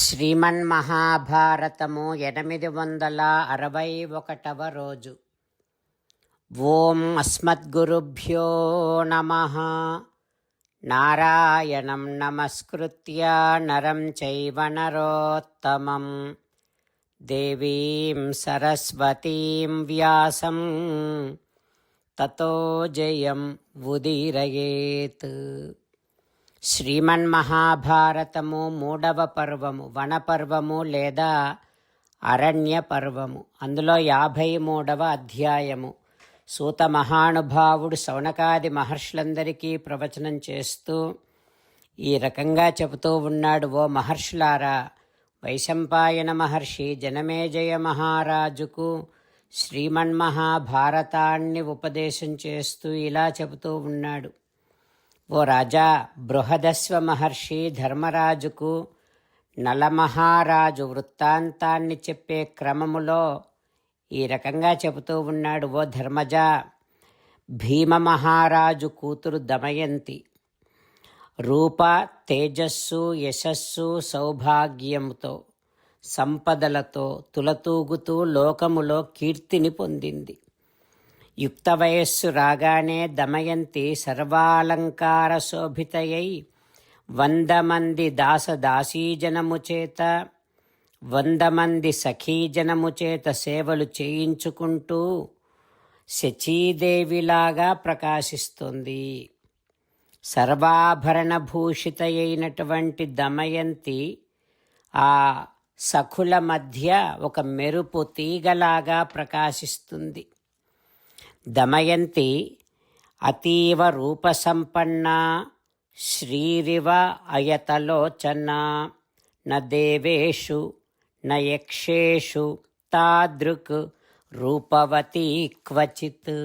శ్రీమన్మహాభారతము 861వ రోజు. ఓం అస్మద్గురుభ్యో నమః. నారాయణం నమస్కృత్య నరం చైవ నరోత్తమం దేవీం సరస్వతీం వ్యాసం తతో జయం ఉదీరయేత్. శ్రీమన్మహాభారతము 3వ పర్వము, వనపర్వము లేదా అరణ్య పర్వము. అందులో 53వ అధ్యాయము. సూత మహానుభావుడు శౌనకాది మహర్షులందరికీ ప్రవచనం చేస్తూ ఈ రకంగా చెబుతూ ఉన్నాడు. ఓ మహర్షులారా, వైశంపాయన మహర్షి జనమేజయ మహారాజుకు శ్రీమన్మహాభారతాన్ని ఉపదేశం చేస్తూ ఇలా చెబుతూ ఉన్నాడు. ఓ రాజా, బృహదస్వ మహర్షి ధర్మరాజుకు నలమహారాజు వృత్తాంతాన్ని చెప్పే క్రమములో ఈ రకంగా చెబుతూ ఉన్నాడు. ఓ ధర్మజ, భీమమహారాజు కూతురు దమయంతి రూప, తేజస్సు, యశస్సు, సౌభాగ్యముతో, సంపదలతో తులతూగుతూ లోకములో కీర్తిని పొందింది. యుక్త వయస్సు రాగానే దమయంతి సర్వాలంకార శోభితయై 100 మంది దాసదాసీజనము చేత 100 మంది సఖీజనము చేత సేవలు చేయించుకుంటూ శచీదేవిలాగా ప్రకాశిస్తుంది. సర్వాభరణ భూషితయైనటువంటి దమయంతి ఆ సఖుల మధ్య ఒక మెరుపు తీగలాగా ప్రకాశిస్తుంది. దమయంతి అతీవ రూపసంపన్న, శ్రీరివ అయతలోచన, న దేవేషు న యక్షేషు తాదృక్ రూపవతి క్వచిత్.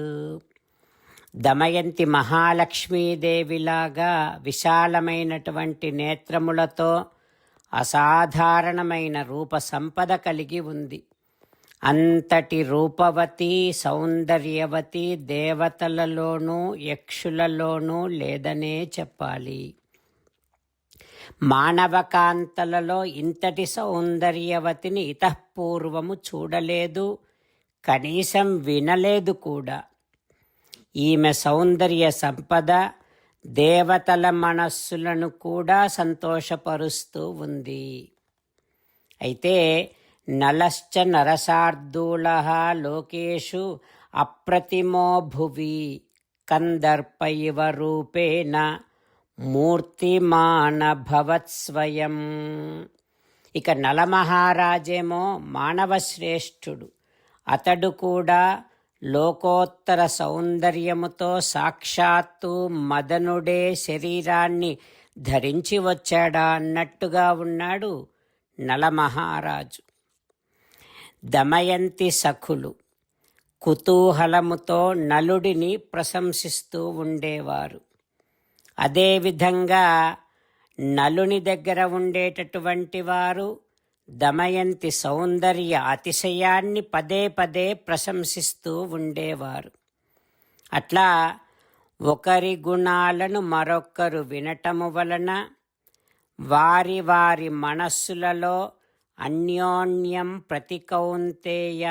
దమయంతి మహాలక్ష్మీదేవిలాగా విశాలమైనటువంటి నేత్రములతో అసాధారణమైన రూప సంపద కలిగి ఉంది. అంతటి రూపవతి, సౌందర్యవతి దేవతలలోనూ యక్షులలోనూ లేదనే చెప్పాలి. మానవకాంతలలో ఇంతటి సౌందర్యవతిని ఇతఃపూర్వము చూడలేదు, కనీసం వినలేదు కూడా. ఈమె సౌందర్య సంపద దేవతల మనస్సులను కూడా సంతోషపరుస్తూ ఉంది. అయితే నలశ్చ నరసార్దూలః లోకేషు అప్రతిమో భువి కందర్ప ఇవ రూపేణ మూర్తిమానభవత్ స్వయం. ఇక నలమహారాజేమో మానవ శ్రేష్ఠుడు. అతడు కూడా లోకోత్తర సౌందర్యముతో సాక్షాత్తు మదనుడే శరీరాన్ని ధరించి వచ్చాడా అన్నట్టుగా ఉన్నాడు నలమహారాజు. దమయంతి సఖులు కుతూహలముతో నలుడిని ప్రశంసిస్తూ ఉండేవారు. అదేవిధంగా నలుని దగ్గర ఉండేటటువంటి వారు దమయంతి సౌందర్య అతిశయాన్ని పదే పదే ప్రశంసిస్తూ ఉండేవారు. అట్లా ఒకరి గుణాలను మరొకరు వినటము వలన వారి వారి మనస్సులలో అన్యోన్యం ప్రతికౌంతేయ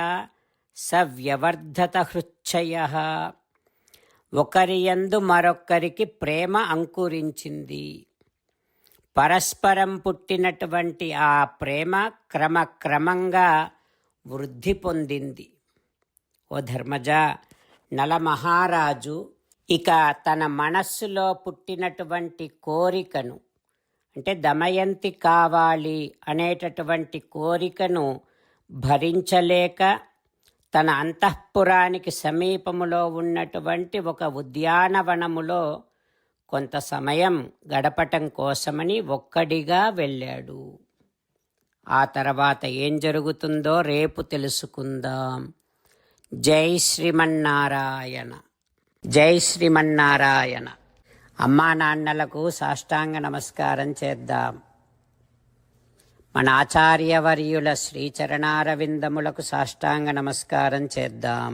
సవ్యవర్ధత హృచ్ఛయః. ఒకరియందు మరొక్కరికి ప్రేమ అంకురించింది. పరస్పరం పుట్టినటువంటి ఆ ప్రేమ క్రమక్రమంగా వృద్ధి పొందింది. ఓ ధర్మజ, నలమహారాజు ఇక తన మనస్సులో పుట్టినటువంటి కోరికను, అంటే దమయంతి కావాలి అనేటటువంటి కోరికను భరించలేక తన అంతఃపురానికి సమీపములో ఉన్నటువంటి ఒక ఉద్యానవనములో కొంత సమయం గడపటం కోసమని ఒక్కడిగా వెళ్ళాడు. ఆ తర్వాత ఏం జరుగుతుందో రేపు తెలుసుకుందాం. జై శ్రీమన్నారాయణ. జై శ్రీమన్నారాయణ. అమ్మా నాన్నలకు సాష్టాంగ నమస్కారం చేద్దాం. మన ఆచార్యవర్యుల శ్రీచరణారవిందములకు సాష్టాంగ నమస్కారం చేద్దాం.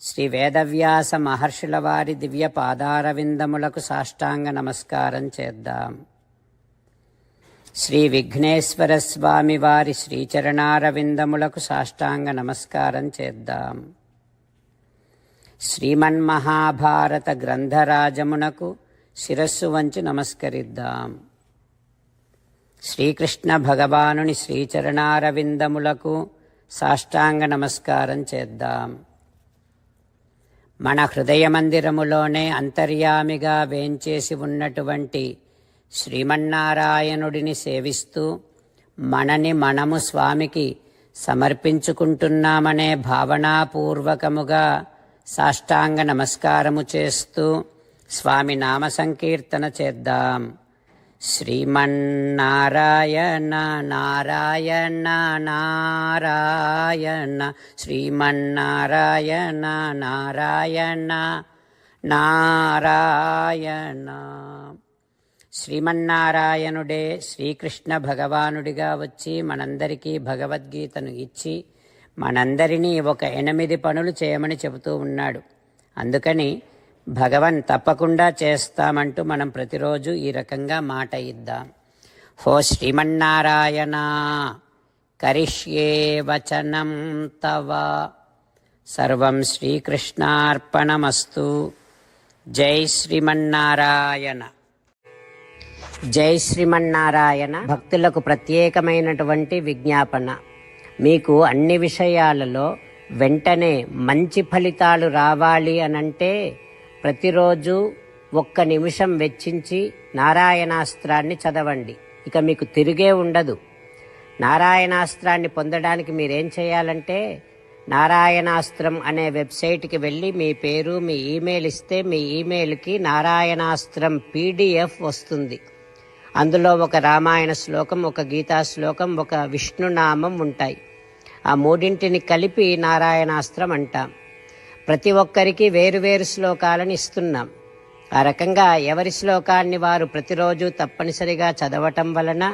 శ్రీ వేదవ్యాస మహర్షుల వారి దివ్య పాదారవిందములకు సాష్టాంగ నమస్కారం చేద్దాం. శ్రీ విఘ్నేశ్వర స్వామి వారి శ్రీచరణారవిందములకు సాష్టాంగ నమస్కారం చేద్దాం. శ్రీమన్మహాభారత గ్రంథరాజమునకు శిరస్సు వంచి నమస్కరిద్దాం. శ్రీకృష్ణ భగవానుని శ్రీచరణారవిందములకు సాష్టాంగ నమస్కారం చేద్దాం. మన హృదయ మందిరములోనే అంతర్యామిగా వేంచేసి ఉన్నటువంటి శ్రీమన్నారాయణుడిని సేవిస్తూ మనని మనము స్వామికి సమర్పించుకుంటున్నామనే భావనాపూర్వకముగా సాష్టాంగ నమస్కారము చేస్తూ స్వామి నామ సంకీర్తన చేద్దాం. శ్రీమన్నారాయణ నారాయణ నారాయణ శ్రీమన్నారాయణ నారాయణ నారాయణ. శ్రీమన్నారాయణుడే శ్రీకృష్ణ భగవానుడిగా వచ్చి మనందరికీ భగవద్గీతను ఇచ్చి మనందరినీ ఒక 8 పనులు చేయమని చెబుతూ ఉన్నాడు. అందుకని భగవన్ తప్పకుండా చేస్తామంటూ మనం ప్రతిరోజు ఈ రకంగా మాట ఇద్దాం. హో శ్రీమన్నారాయణ కరిష్యే వచనం తవ సర్వం శ్రీకృష్ణార్పణమస్తు. జై శ్రీమన్నారాయణ. జై శ్రీమన్నారాయణ. భక్తులకు ప్రత్యేకమైనటువంటి విజ్ఞాపన. మీకు అన్ని విషయాలలో వెంటనే మంచి ఫలితాలు రావాలి అనంటే ప్రతిరోజు 1 నిమిషం వెచ్చించి నారాయణాస్త్రాన్ని చదవండి. ఇక మీకు తిరిగే ఉండదు. నారాయణాస్త్రాన్ని పొందడానికి మీరేం చేయాలంటే నారాయణాస్త్రం అనే వెబ్సైట్కి వెళ్ళి మీ పేరు మీ ఈమెయిల్ ఇస్తే మీ ఈమెయిల్కి నారాయణాస్త్రం PDF వస్తుంది. అందులో ఒక రామాయణ శ్లోకం, ఒక గీతా శ్లోకం, ఒక విష్ణునామం ఉంటాయి. ఆ 3 కలిపి నారాయణాస్త్రం అంటాం. ప్రతి ఒక్కరికి వేరువేరు శ్లోకాలను ఇస్తున్నాం. ఆ రకంగా ఎవరి శ్లోకాన్ని వారు ప్రతిరోజు తప్పనిసరిగా చదవటం వలన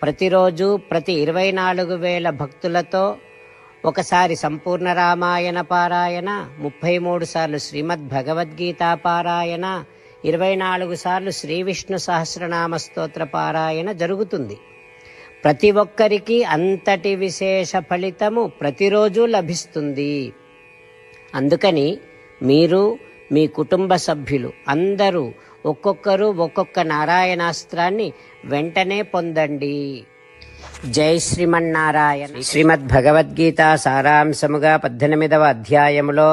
ప్రతిరోజు ప్రతి 24,000 భక్తులతో ఒకసారి సంపూర్ణ రామాయణ పారాయణ, 33 సార్లు శ్రీమద్ భగవద్గీత పారాయణ, 24 సార్లు శ్రీ విష్ణు సహస్రనామ స్తోత్ర పారాయణ జరుగుతుంది. ప్రతి ఒక్కరికి అంతటి విశేష ఫలితము ప్రతిరోజు లభిస్తుంది. అందుకని మీరు మీ కుటుంబ సభ్యులు అందరూ ఒక్కొక్కరు ఒక్కొక్క నారాయణాస్త్రాన్ని వెంటనే పొందండి. జై శ్రీమన్నారాయణ. శ్రీమద్ భగవద్గీత సారాంశముగా 18వ అధ్యాయములో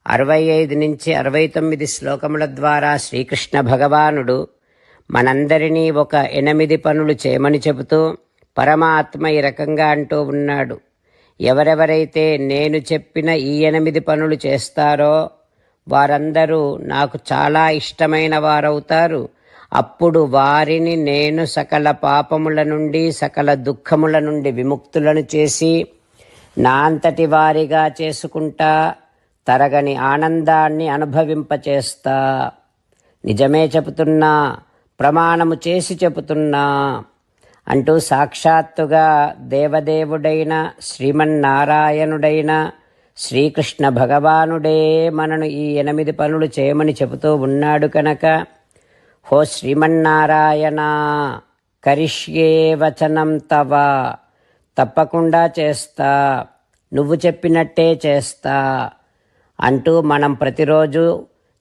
65 నుంచి 69 శ్లోకముల ద్వారా శ్రీకృష్ణ భగవానుడు మనందరినీ ఒక 8 పనులు చేయమని చెబుతూ పరమాత్మ ఈ రకంగా అంటూ ఉన్నాడు. ఎవరెవరైతే నేను చెప్పిన ఈ 8 పనులు చేస్తారో వారందరూ నాకు చాలా ఇష్టమైన వారవుతారు. అప్పుడు వారిని నేను సకల పాపముల నుండి సకల దుఃఖముల నుండి విముక్తులను చేసి నా అంతటి వారిగా చేసుకుంటా, తరగని ఆనందాన్ని అనుభవింపచేస్తా. నిజమే చెబుతున్నా, ప్రమాణము చేసి చెబుతున్నా అంటూ సాక్షాత్తుగా దేవదేవుడైన శ్రీమన్నారాయణుడైన శ్రీకృష్ణ భగవానుడే మనను ఈ 8 పనులు చేయమని చెబుతూ ఉన్నాడు కనుక హో శ్రీమన్నారాయణ కరిష్యే వచనం తవ తప్పకుండా చేస్తా, నువ్వు చెప్పినట్టే చేస్తా అంటూ మనం ప్రతిరోజు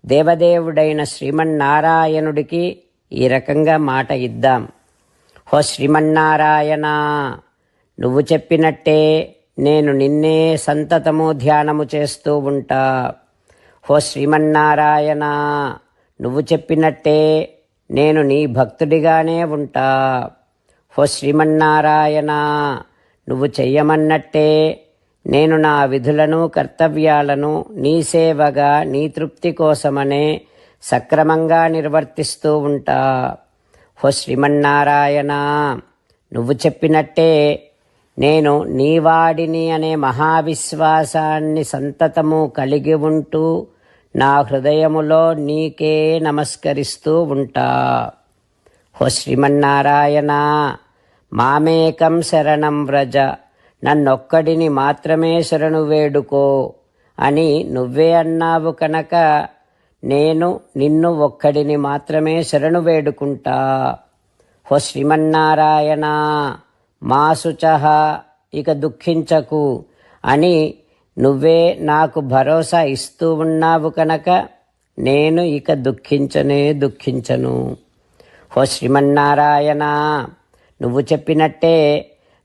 దేవదేవుడైన శ్రీమన్నారాయణుడికి ఈ రకంగా మాట ఇద్దాం. హో శ్రీమన్నారాయణ నువ్వు చెప్పినట్టే నేను నిన్నే సంతతము ధ్యానము చేస్తూ ఉంటా. హో శ్రీమన్నారాయణ నువ్వు చెప్పినట్టే నేను నీ భక్తుడిగానే ఉంటా. హో శ్రీమన్నారాయణ నువ్వు చెయ్యమన్నట్టే నేను నా విధులను కర్తవ్యాలను నీ సేవగా నీ తృప్తి కోసమనే సక్రమంగా నిర్వర్తిస్తూ ఉంటా. హో శ్రీమన్నారాయణ నువ్వు చెప్పినట్టే నేను నీవాడిని అనే మహావిశ్వాసాన్ని సంతతము కలిగి ఉంటూ నా హృదయములో నీకే నమస్కరిస్తూ ఉంటా. హో శ్రీమన్నారాయణ మామేకం శరణం వ్రజ నన్నొక్కడిని మాత్రమే శరణు వేడుకో అని నువ్వే అన్నావు కనుక నేను నిన్ను ఒక్కడిని మాత్రమే శరణు వేడుకుంటా. హో శ్రీమన్నారాయణ మా శుచః, ఇక దుఃఖించకు అని నువ్వే నాకు భరోసా ఇస్తూ ఉన్నావు కనుక నేను ఇక దుఃఖించను. హో శ్రీమన్నారాయణ, నువ్వు చెప్పినట్టే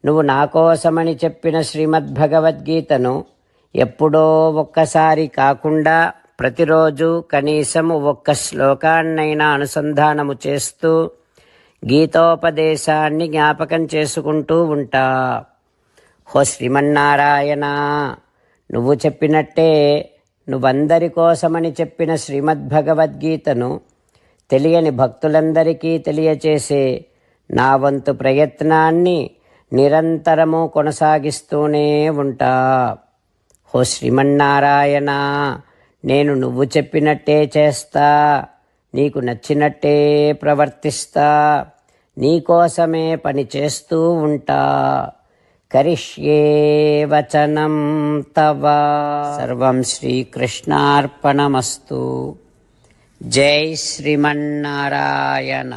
నువ్వు నా కోసమని చెప్పిన శ్రీమద్భగవద్గీతను ఎప్పుడో ఒక్కసారి కాకుండా ప్రతిరోజు కనీసం ఒక్క శ్లోకాన్నైనా అనుసంధానము చేస్తూ గీతోపదేశాన్ని జ్ఞాపకం చేసుకుంటూ ఉంటా. హో శ్రీమన్నారాయణ, నువ్వు చెప్పినట్టే నువ్వందరి కోసమని చెప్పిన శ్రీమద్భగవద్గీతను తెలియని భక్తులందరికీ తెలియచేసే నా వంతు ప్రయత్నాన్ని నిరంతరము కొనసాగిస్తూనే ఉంటా. హో శ్రీమన్నారాయణ, నేను నువ్వు చెప్పినట్టే చేస్తా, నీకు నచ్చినట్టే ప్రవర్తిస్తా, నీకోసమే పని చేస్తూ ఉంటా. కరిష్యే వచనం తవ. సర్వం శ్రీకృష్ణార్పణమస్తు. జై శ్రీమన్నారాయణ.